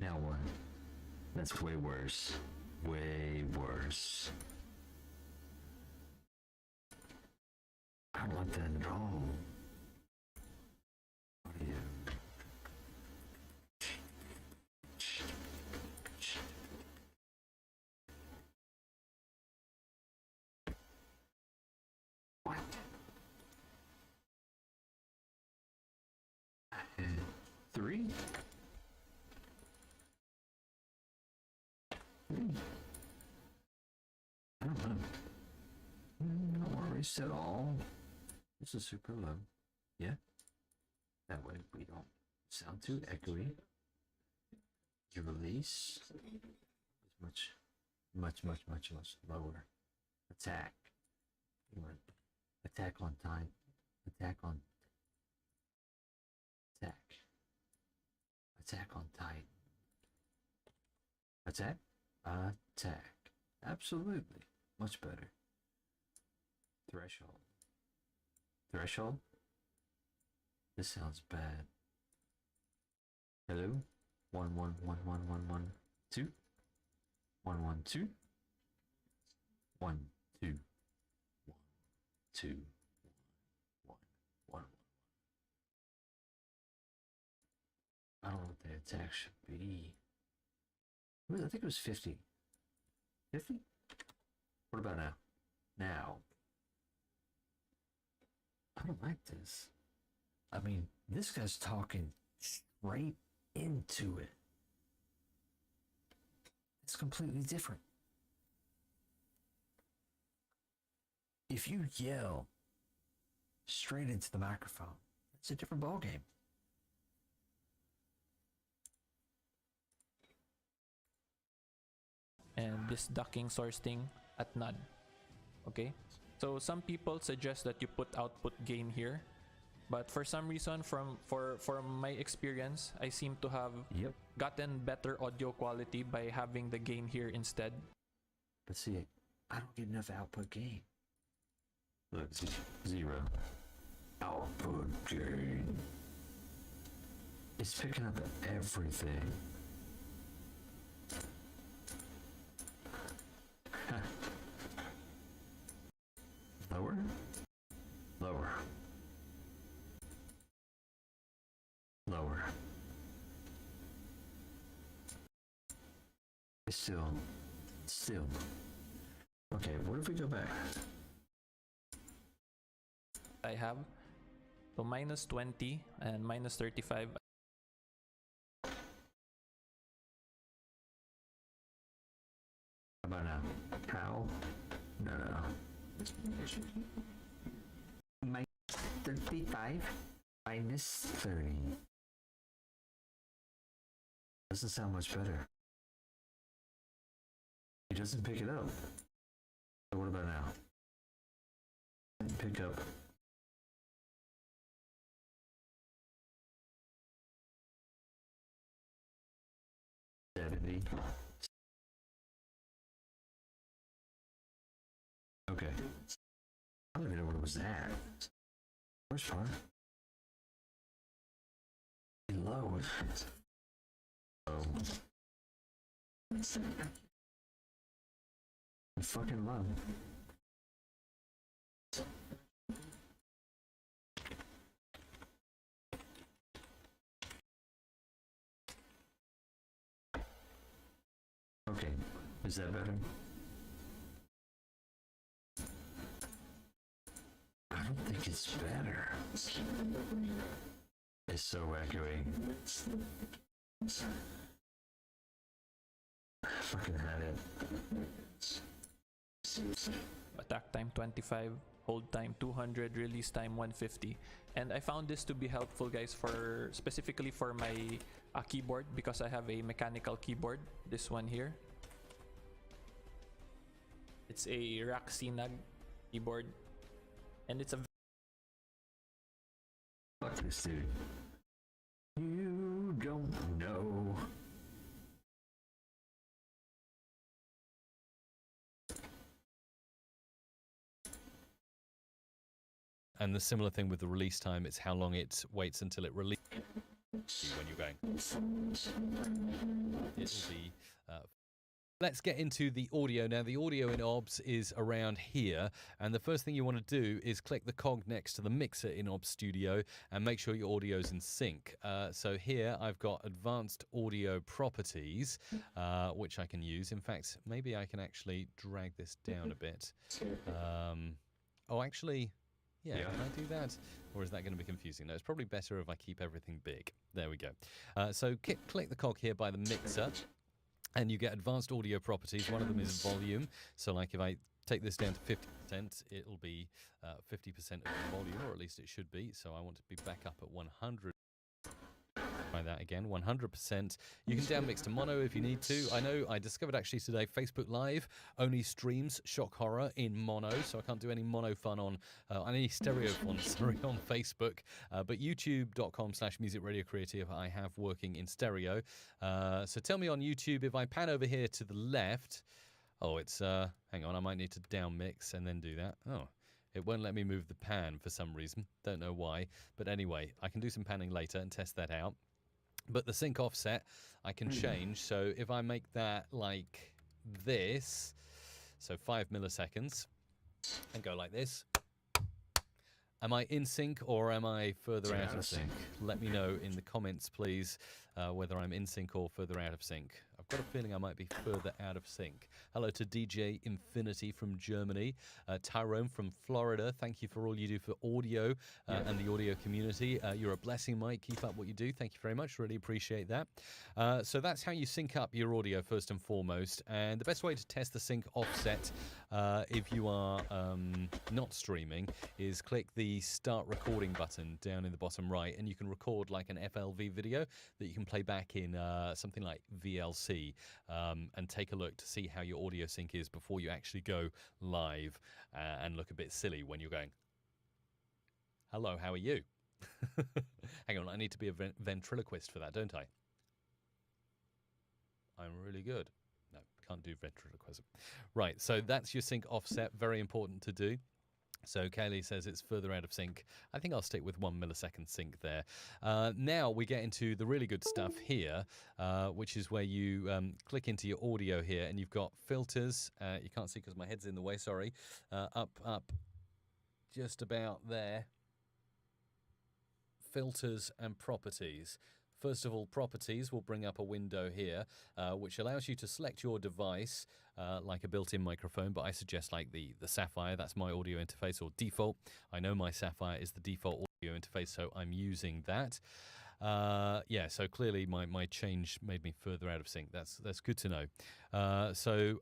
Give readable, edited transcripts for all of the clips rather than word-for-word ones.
Now what? That's way worse. Way worse. I don't want that at all. What are you? What? Three? I don't know. No worries at all. This is super low. Yeah. That way we don't sound too echoey. Your release is much lower. Attack. You want attack on time. Attack on attack. Attack on tight. Attack. Attack. Absolutely. Much better. Threshold. Threshold? This sounds bad. Hello? 1-1-1-1-1-1-2. 1-1-2. 1-2. 1-2. 1-1. I don't know what the attack should be. I think it was 50. 50? What about now? Now. I don't like this. I mean, this guy's talking straight into it. It's completely different. If you yell straight into the microphone, it's a different ballgame. And this ducking source thing at none. Okay, so some people suggest that you put output gain here, but for some reason, from my experience, I seem to have gotten better audio quality by having the gain here instead. But see, I don't get enough output gain. Look, 0 output gain. It's picking up everything. Lower? Lower. Lower. Still. Okay, what if we go back? I have so minus 20 and minus 35. How about now? How? No. Minus 35? Minus 30. Doesn't sound much better. He doesn't pick it up. So what about now? Pick up. Okay. I don't even know what it was at. Where's far? Low. Oh. Fucking low. Okay, is that better? I don't think it's better. It's so echoey. I fucking had it. Attack time 25, hold time 200, release time 150. And I found this to be helpful, guys, for specifically for my keyboard, because I have a mechanical keyboard, this one here. It's a Raxinag keyboard, and it's a fuck this dude. You don't know. And the similar thing with the release time, it's how long it waits until it releases. when you're going. It'll be. Let's get into the audio now. The audio in OBS is around here, and the first thing you want to do is click the cog next to the mixer in OBS Studio and make sure your audio is in sync. So here I've got advanced audio properties, which I can use. In fact, maybe I can actually drag this down a bit. Oh, actually, yeah, can I do that? Or is that going to be confusing? No, it's probably better if I keep everything big. There we go. So click the cog here by the mixer, and you get advanced audio properties. One of them is volume. So like if I take this down to 50%, it'll be 50% of the volume, or at least it should be. So I want to be back up at 100. Try that again, 100%. You can down mix to mono if you need to. I know I discovered actually today Facebook Live only streams shock horror in mono, so I can't do any mono fun on any stereo fun, sorry, on Facebook. But youtube.com/musicradiocreative I have working in stereo. So tell me on YouTube, if I pan over here to the left, oh, it's, hang on, I might need to down mix and then do that. Oh. It won't let me move the pan for some reason. Don't know why. But anyway, I can do some panning later and test that out. But the sync offset I can change. So if I make that like this, so 5 milliseconds, and go like this, am I in sync or am I further out of sync? Let me know in the comments, please, whether I'm in sync or further out of sync. I've got a feeling I might be further out of sync. Hello to DJ Infinity from Germany. Tyrone from Florida. Thank you for all you do for audio and the audio community. You're a blessing, Mike. Keep up what you do. Thank you very much. Really appreciate that. So that's how you sync up your audio first and foremost. And the best way to test the sync offset if you are not streaming is click the start recording button down in the bottom right, and you can record like an FLV video that you can play back in something like VLC and take a look to see how your audio sync is before you actually go live and look a bit silly when you're going, hello, how are you? Hang on, I need to be a ventriloquist for that, don't I? I'm really good. No, can't do ventriloquism. Right, so that's your sync offset, very important to do. So Kaylee says it's further out of sync. I think I'll stick with 1 millisecond sync there. Now we get into the really good stuff here, which is where you click into your audio here, and you've got filters. You can't see because my head's in the way, sorry. Up, just about there. Filters and properties. First of all, properties will bring up a window here, which allows you to select your device like a built-in microphone, but I suggest like the Sapphire. That's my audio interface, or default. I know my Sapphire is the default audio interface, so I'm using that. Yeah, so clearly my change made me further out of sync. That's good to know. So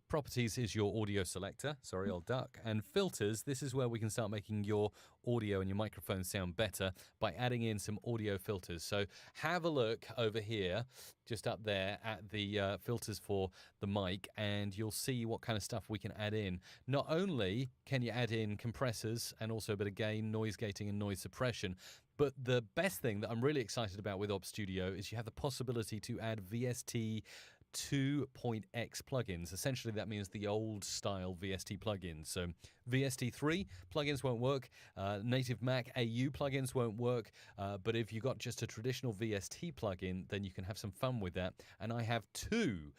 properties is your audio selector. Sorry, I'll duck. And filters, this is where we can start making your audio and your microphone sound better by adding in some audio filters. So have a look over here, just up there at the filters for the mic, and you'll see what kind of stuff we can add in. Not only can you add in compressors and also a bit of gain, noise gating and noise suppression, but the best thing that I'm really excited about with OBS Studio is you have the possibility to add VST 2.x plugins. Essentially, that means the old style VST plugins. So VST 3 plugins won't work. Native Mac AU plugins won't work. But if you've got just a traditional VST plugin, then you can have some fun with that. And I have two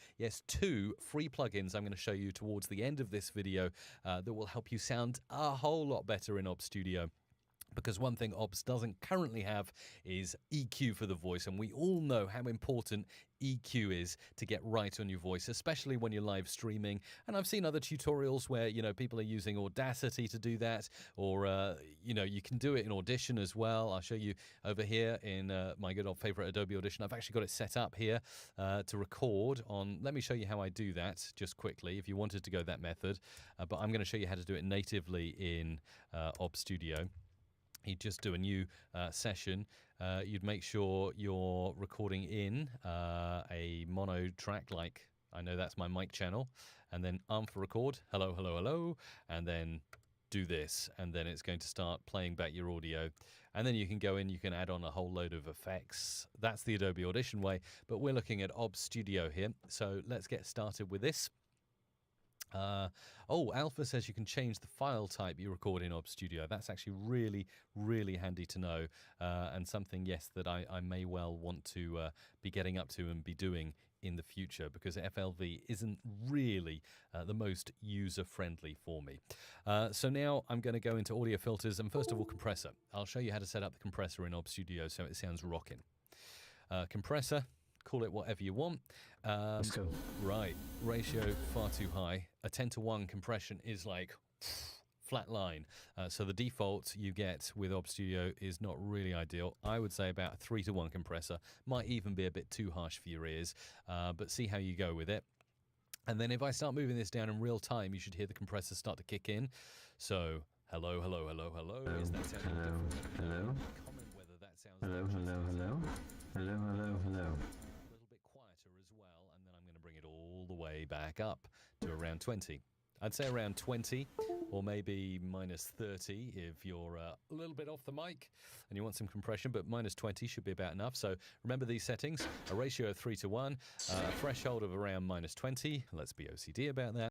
free plugins I'm going to show you towards the end of this video that will help you sound a whole lot better in OBS Studio. Because one thing OBS doesn't currently have is EQ for the voice, and we all know how important EQ is to get right on your voice, especially when you're live streaming. And I've seen other tutorials where, you know, people are using Audacity to do that, or, you know, you can do it in Audition as well. I'll show you over here in my good old favorite Adobe Audition. I've actually got it set up here to record on. Let me show you how I do that just quickly if you wanted to go that method. But I'm going to show you how to do it natively in OBS Studio. You just do a new session. You'd make sure you're recording in a mono track, like I know that's my mic channel, and then arm for record, hello, hello, hello, and then do this, and then it's going to start playing back your audio. And then you can go in, you can add on a whole load of effects. That's the Adobe Audition way, but we're looking at OBS Studio here. So let's get started with this. Oh, Alpha says you can change the file type you record in Ob Studio. That's actually really, really handy to know, and something, yes, that I may well want to be getting up to and be doing in the future, because FLV isn't really the most user-friendly for me. So now I'm going to go into audio filters, and first of all, compressor. I'll show you how to set up the compressor in Ob Studio so it sounds rocking. Compressor. Call it whatever you want. Let's go. Right, ratio far too high. A 10:1 compression is like flat line. So the default you get with Ob Studio is not really ideal. I would say about a 3:1 compressor. Might even be a bit too harsh for your ears, but see how you go with it. And then if I start moving this down in real time, you should hear the compressor start to kick in. So hello, hello, hello, hello. Is that sounding different? Hello. Comment whether that sounds Hello, hello, hello. Hello, hello, hello. a little bit quieter as well, and then I'm going to bring it all the way back up to around 20. I'd say around 20, or maybe minus 30 if you're a little bit off the mic and you want some compression, but minus 20 should be about enough. So remember these settings: a ratio of 3:1, a threshold of around minus 20. Let's be OCD about that.